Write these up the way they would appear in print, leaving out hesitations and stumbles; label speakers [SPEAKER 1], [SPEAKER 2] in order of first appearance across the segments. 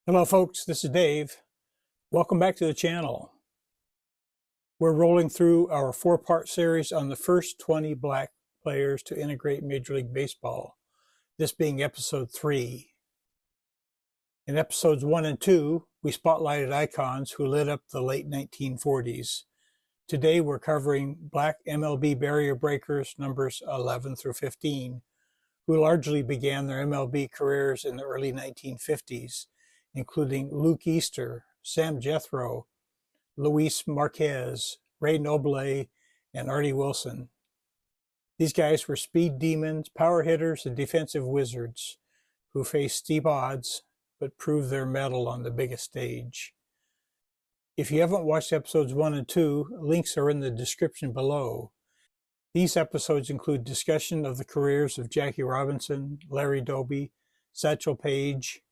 [SPEAKER 1] Hello folks, this is Dave. Welcome back to the channel. We're rolling through our 4-part series on the first 20 black players to integrate Major League Baseball, this being episode 3. In episodes 1 and 2, we spotlighted icons who lit up the late 1940s. Today we're covering black MLB barrier breakers numbers 11 through 15, who largely began their MLB careers in the early 1950s, including Luke Easter, Sam Jethro, Luis Marquez, Ray Noble, and Artie Wilson. These guys were speed demons, power hitters, and defensive wizards who faced steep odds but proved their mettle on the biggest stage. If you haven't watched episodes 1 and 2, links are in the description below. These episodes include discussion of the careers of Jackie Robinson, Larry Doby, Satchel Paige,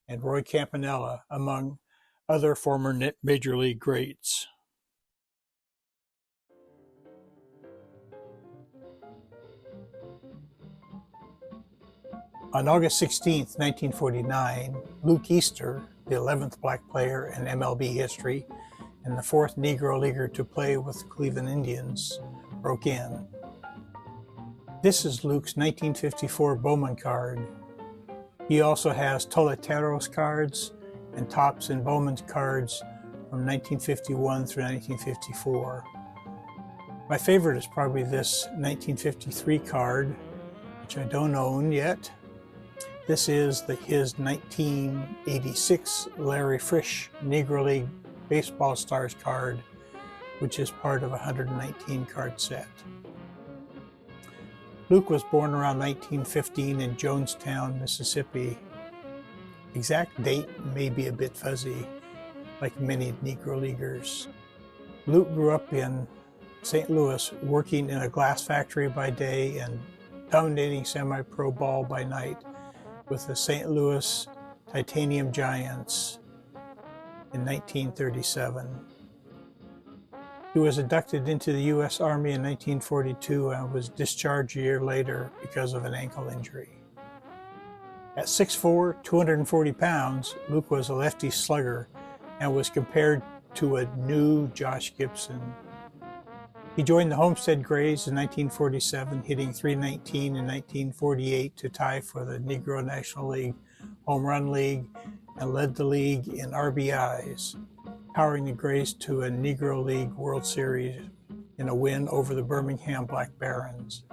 [SPEAKER 1] and Roy Campanella, among other former Major League greats. On August 16, 1949, Luke Easter, the 11th black player in MLB history and the 4th Negro Leaguer to play with the Cleveland Indians, broke in. This is Luke's 1954 Bowman card. He also has Toleteros cards and Topps and Bowman's cards from 1951 through 1954. My favorite is probably this 1953 card, which I don't own yet. This is his 1986 Larry Frisch Negro League Baseball Stars card, which is part of a 119 card set. Luke was born around 1915 in Jonestown, Mississippi. Exact date may be a bit fuzzy, like many Negro Leaguers. Luke grew up in St. Louis, working in a glass factory by day and dominating semi-pro ball by night with the St. Louis Titanium Giants in 1937. He was inducted into the U.S. Army in 1942 and was discharged a year later because of an ankle injury. At 6'4", 240 pounds, Luke was a lefty slugger and was compared to a new Josh Gibson. He joined the Homestead Grays in 1947, hitting .319 in 1948 to tie for the Negro National League Home Run League and led the league in RBIs, powering the Grays to a Negro League World Series in a win over the Birmingham Black Barons.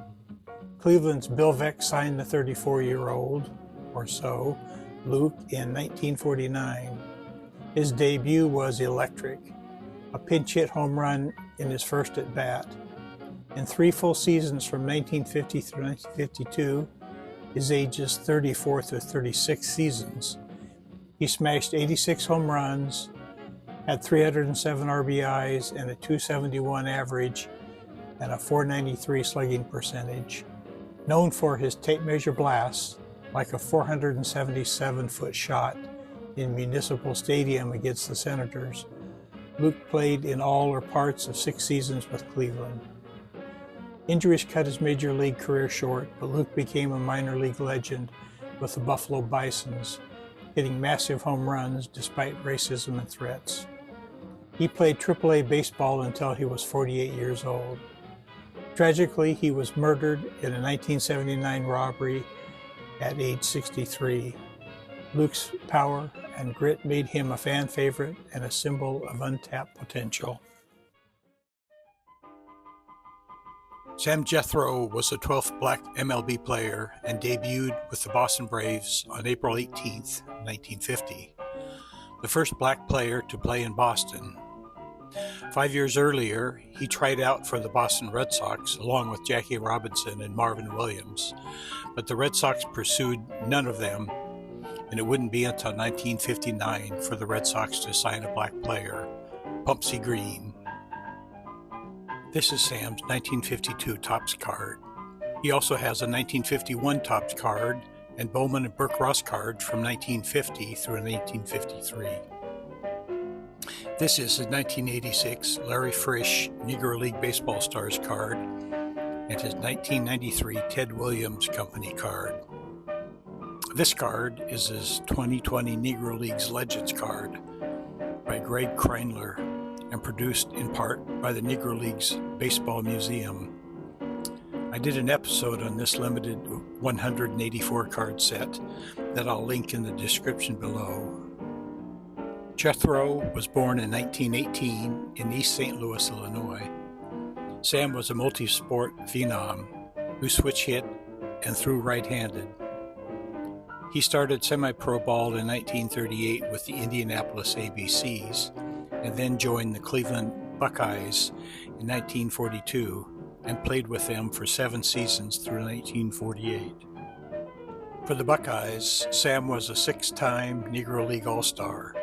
[SPEAKER 1] Cleveland's Bill Veeck signed the 34-year-old, or so, Luke in 1949. His debut was electric, a pinch hit home run in his first at-bat. In 3 full seasons from 1950 through 1952, his ages 34 through 36 seasons, he smashed 86 home runs, had 307 RBIs and a .271 average and a .493 slugging percentage. Known for his tape measure blasts, like a 477-foot shot in Municipal Stadium against the Senators, Luke played in all or parts of 6 seasons with Cleveland. Injuries cut his major league career short, but Luke became a minor league legend with the Buffalo Bisons, hitting massive home runs despite racism and threats. He played AAA baseball until he was 48 years old. Tragically, he was murdered in a 1979 robbery at age 63. Luke's power and grit made him a fan favorite and a symbol of untapped potential. Sam Jethro was the 12th black MLB player and debuted with the Boston Braves on April 18, 1950, the first black player to play in Boston. 5 years earlier, he tried out for the Boston Red Sox along with Jackie Robinson and Marvin Williams, but the Red Sox pursued none of them, and it wouldn't be until 1959 for the Red Sox to sign a black player, Pumpsie Green. This is Sam's 1952 Topps card. He also has a 1951 Topps card and Bowman and Burke Ross cards from 1950 through 1953. This is his 1986 Larry Frisch Negro League Baseball Stars card and his 1993 Ted Williams Company card. This card is his 2020 Negro Leagues Legends card by Graig Kreindler and produced in part by the Negro Leagues Baseball Museum. I did an episode on this limited 184 card set that I'll link in the description below. Jethro was born in 1918 in East St. Louis, Illinois. Sam was a multi-sport phenom who switch hit and threw right-handed. He started semi-pro ball in 1938 with the Indianapolis ABCs and then joined the Cleveland Buckeyes in 1942 and played with them for 7 seasons through 1948. For the Buckeyes, Sam was a 6-time Negro League All-Star.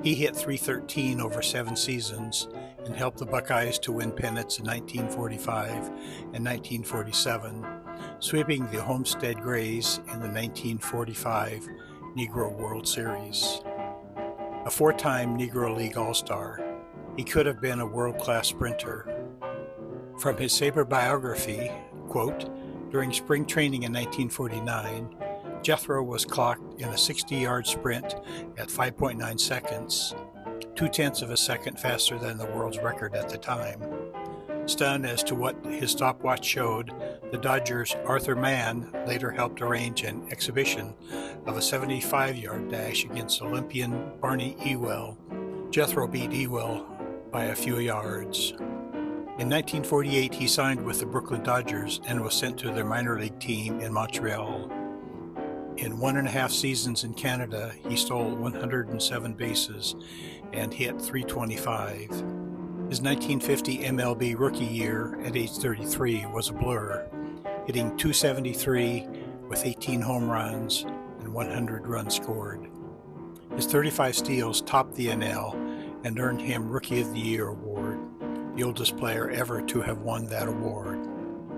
[SPEAKER 1] He hit .313 over 7 seasons and helped the Buckeyes to win pennants in 1945 and 1947, sweeping the Homestead Grays in the 1945 Negro World Series. A 4-time Negro League All-Star, he could have been a world-class sprinter. From his Sabre biography, quote, "During spring training in 1949, Jethro was clocked in a 60-yard sprint at 5.9 seconds, 0.2 of a second faster than the world's record at the time. Stunned as to what his stopwatch showed, the Dodgers' Arthur Mann later helped arrange an exhibition of a 75-yard dash against Olympian Barney Ewell. Jethro beat Ewell by a few yards. In 1948, he signed with the Brooklyn Dodgers and was sent to their minor league team in Montreal. In 1.5 seasons in Canada, he stole 107 bases and hit .325. His 1950 MLB rookie year at age 33 was a blur, hitting .273 with 18 home runs and 100 runs scored. His 35 steals topped the NL and earned him Rookie of the Year award, the oldest player ever to have won that award.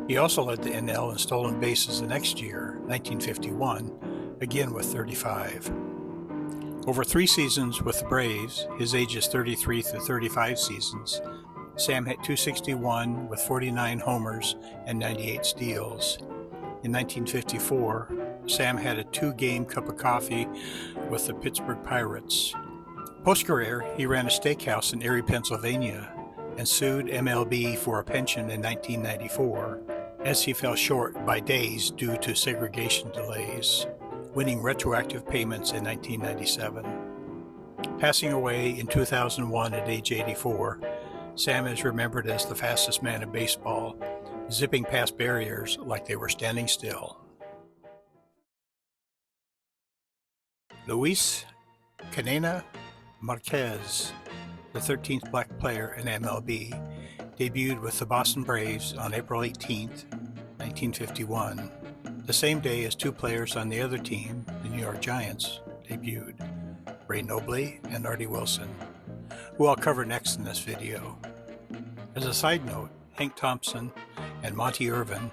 [SPEAKER 1] He also led the NL in stolen bases the next year, 1951, again with 35. Over 3 seasons with the Braves, his ages 33 through 35 seasons, Sam hit .261 with 49 homers and 98 steals. In 1954, Sam had a 2-game cup of coffee with the Pittsburgh Pirates. Post-career, he ran a steakhouse in Erie, Pennsylvania, and sued MLB for a pension in 1994, as he fell short by days due to segregation delays, winning retroactive payments in 1997. Passing away in 2001 at age 84, Sam is remembered as the fastest man in baseball, zipping past barriers like they were standing still. Luis Canena Marquez, the 13th black player in MLB, debuted with the Boston Braves on April 18, 1951, the same day as 2 players on the other team, the New York Giants, debuted, Ray Nobley and Artie Wilson, who I'll cover next in this video. As a side note, Hank Thompson and Monty Irvin,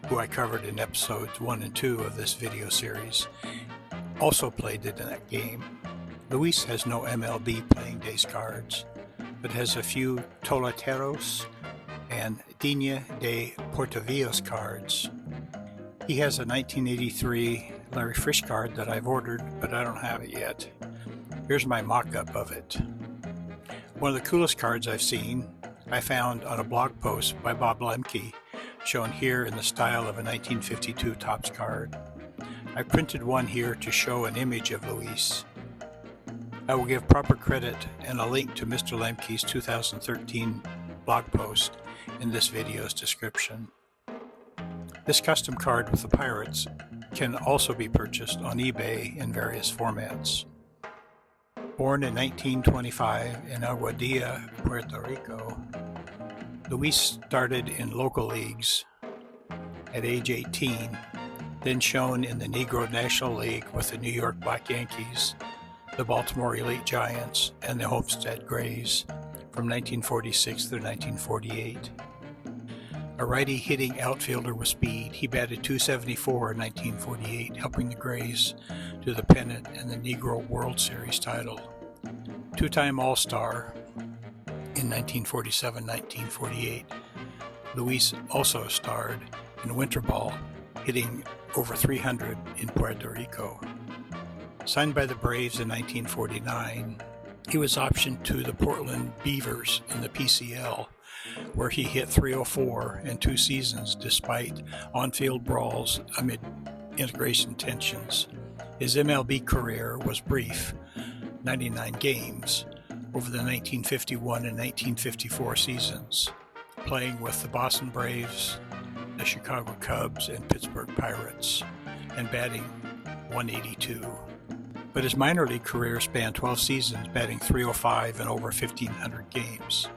[SPEAKER 1] who I covered in episodes 1 and 2 of this video series, also played in that game. Luis has no MLB playing days cards, but has a few Toleteros and Dina de Portavillos cards. He has a 1983 Larry Fish card that I've ordered, but I don't have it yet. Here's my mock-up of it. One of the coolest cards I've seen, I found on a blog post by Bob Lemke, shown here in the style of a 1952 Topps card. I printed one here to show an image of Luis. I will give proper credit and a link to Mr. Lemke's 2013 blog post in this video's description. This custom card with the Pirates can also be purchased on eBay in various formats. Born in 1925 in Aguadilla, Puerto Rico, Luis started in local leagues at age 18, then shown in the Negro National League with the New York Black Yankees, the Baltimore Elite Giants, and the Homestead Grays from 1946 through 1948. A righty hitting outfielder with speed, he batted .274 in 1948, helping the Grays to the pennant and the Negro World Series title. 2-time All-Star in 1947-1948. Luis also starred in winter ball, hitting over 300 in Puerto Rico. Signed by the Braves in 1949, he was optioned to the Portland Beavers in the PCL, where he hit .304 in 2 seasons despite on-field brawls amid integration tensions. His MLB career was brief, 99 games, over the 1951 and 1954 seasons, playing with the Boston Braves, the Chicago Cubs, and Pittsburgh Pirates, and batting .182. But his minor league career spanned 12 seasons, batting .305 in over 1,500 games.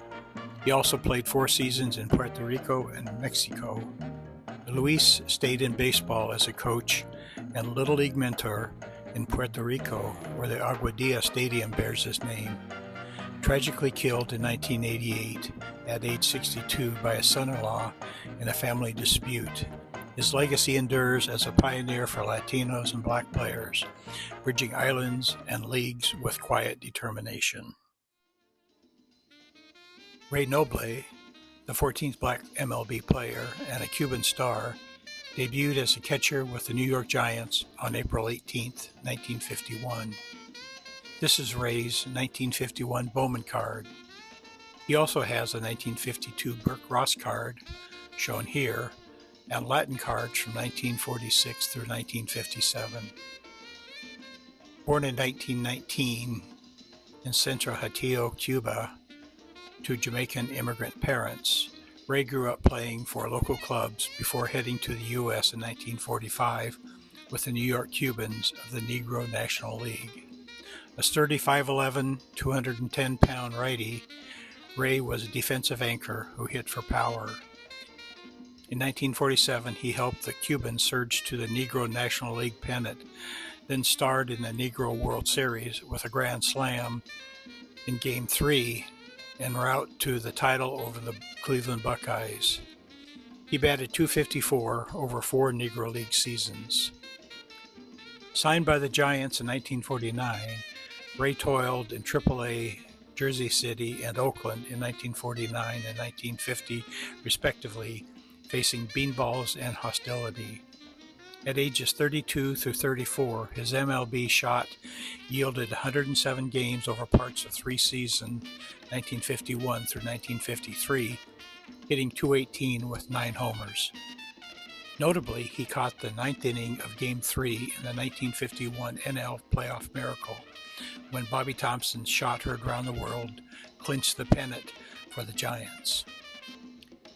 [SPEAKER 1] He also played 4 seasons in Puerto Rico and Mexico. Luis stayed in baseball as a coach and Little League mentor in Puerto Rico, where the Aguadilla Stadium bears his name. Tragically killed in 1988 at age 62 by his son-in-law in a family dispute. His legacy endures as a pioneer for Latinos and Black players, bridging islands and leagues with quiet determination. Ray Noble, the 14th Black MLB player and a Cuban star, debuted as a catcher with the New York Giants on April 18, 1951. This is Ray's 1951 Bowman card. He also has a 1952 Burke Ross card, shown here, and Latin cards from 1946 through 1957. Born in 1919 in Centro Hatillo, Cuba, to Jamaican immigrant parents, Ray grew up playing for local clubs before heading to the U.S. in 1945 with the New York Cubans of the Negro National League. A sturdy 5'11", 210-pound righty, Ray was a defensive anchor who hit for power. In 1947, he helped the Cubans surge to the Negro National League pennant, then starred in the Negro World Series with a grand slam in Game 3 en route to the title over the Cleveland Buckeyes. He batted .254 over 4 Negro League seasons. Signed by the Giants in 1949, Ray toiled in AAA Jersey City and Oakland in 1949 and 1950, respectively, facing beanballs and hostility. At ages 32 through 34, his MLB shot yielded 107 games over parts of 3 seasons, 1951 through 1953, hitting .218 with 9 homers. Notably, he caught the 9th inning of Game 3 in the 1951 NL playoff miracle, when Bobby Thompson's shot heard around the world clinched the pennant for the Giants.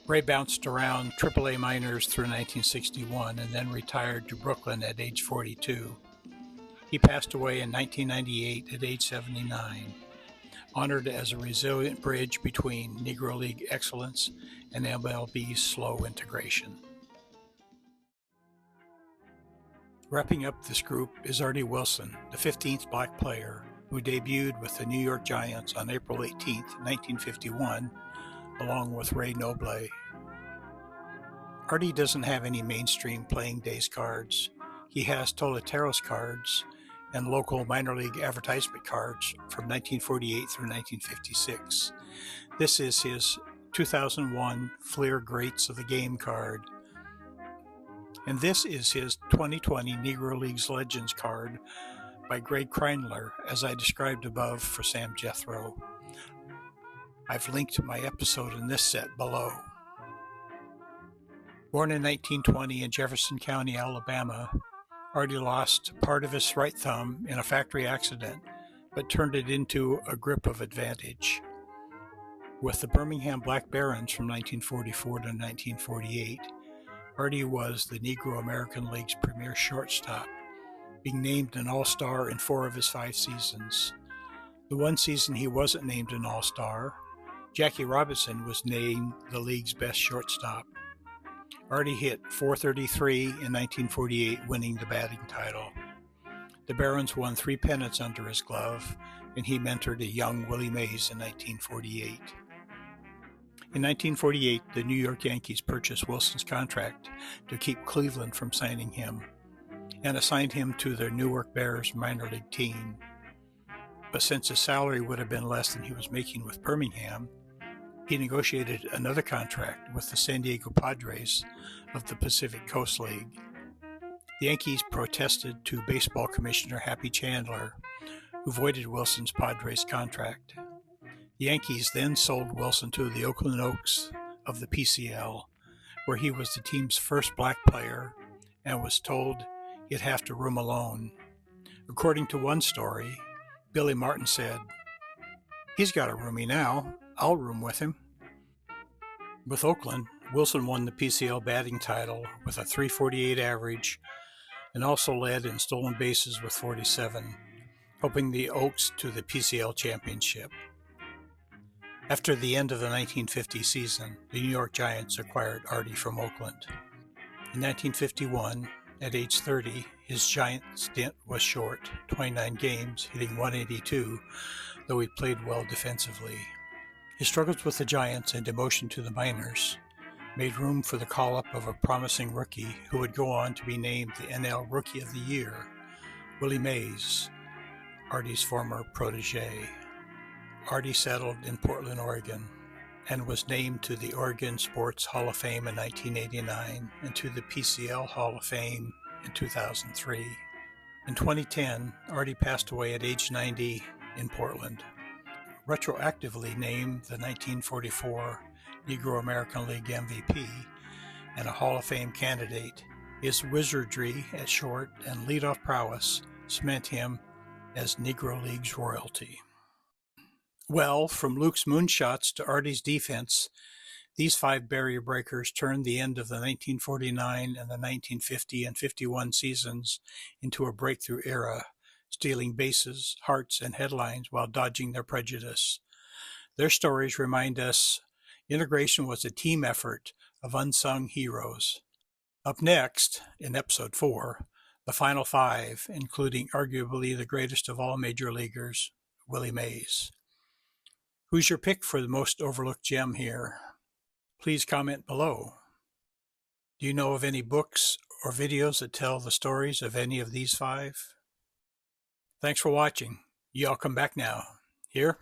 [SPEAKER 1] Ray bounced around AAA minors through 1961 and then retired to Brooklyn at age 42. He passed away in 1998 at age 79, honored as a resilient bridge between Negro League excellence and MLB's slow integration. Wrapping up this group is Artie Wilson, the 15th Black player, who debuted with the New York Giants on April 18, 1951, along with Ray Noble. Artie doesn't have any mainstream playing days cards. He has Toleteros cards and local minor league advertisement cards from 1948 through 1956. This is his 2001 Fleer Greats of the Game card. And this is his 2020 Negro Leagues Legends card by Graig Kreindler, as I described above for Sam Jethro. I've linked to my episode in this set below. Born in 1920 in Jefferson County, Alabama, Artie lost part of his right thumb in a factory accident, but turned it into a grip of advantage. With the Birmingham Black Barons from 1944 to 1948, Artie was the Negro American League's premier shortstop, being named an All-Star in 4 of his 5 seasons. The one season he wasn't named an All-Star, Jackie Robinson was named the league's best shortstop. Artie hit .433 in 1948, winning the batting title. The Barons won 3 pennants under his glove, and he mentored a young Willie Mays in 1948. In 1948, the New York Yankees purchased Wilson's contract to keep Cleveland from signing him, and assigned him to their Newark Bears minor league team. But since his salary would have been less than he was making with Birmingham, he negotiated another contract with the San Diego Padres of the Pacific Coast League. The Yankees protested to baseball commissioner Happy Chandler, who voided Wilson's Padres contract. The Yankees then sold Wilson to the Oakland Oaks of the PCL, where he was the team's first black player and was told he'd have to room alone. According to one story, Billy Martin said, "He's got a roomie now. I'll room with him." With Oakland, Wilson won the PCL batting title with a .348 average and also led in stolen bases with 47, helping the Oaks to the PCL championship. After the end of the 1950 season, the New York Giants acquired Artie from Oakland. In 1951, at age 30, his Giant stint was short, 29 games, hitting .182, though he played well defensively. His struggles with the Giants and demotion to the minors made room for the call-up of a promising rookie who would go on to be named the NL Rookie of the Year, Willie Mays, Artie's former protege. Artie settled in Portland, Oregon, and was named to the Oregon Sports Hall of Fame in 1989 and to the PCL Hall of Fame in 2003. In 2010, Artie passed away at age 90 in Portland. Retroactively named the 1944 Negro American League MVP and a Hall of Fame candidate, his wizardry at short and leadoff prowess cement him as Negro Leagues royalty. Well, from Luke's moonshots to Artie's defense, these 5 barrier breakers turned the end of the 1949 and the 1950 and 51 seasons into a breakthrough era, stealing bases, hearts, and headlines while dodging their prejudice. Their stories remind us integration was a team effort of unsung heroes. Up next, in episode 4, the final 5, including arguably the greatest of all major leaguers, Willie Mays. Who's your pick for the most overlooked gem here? Please comment below. Do you know of any books or videos that tell the stories of any of these 5? Thanks for watching. Y'all come back now. Here?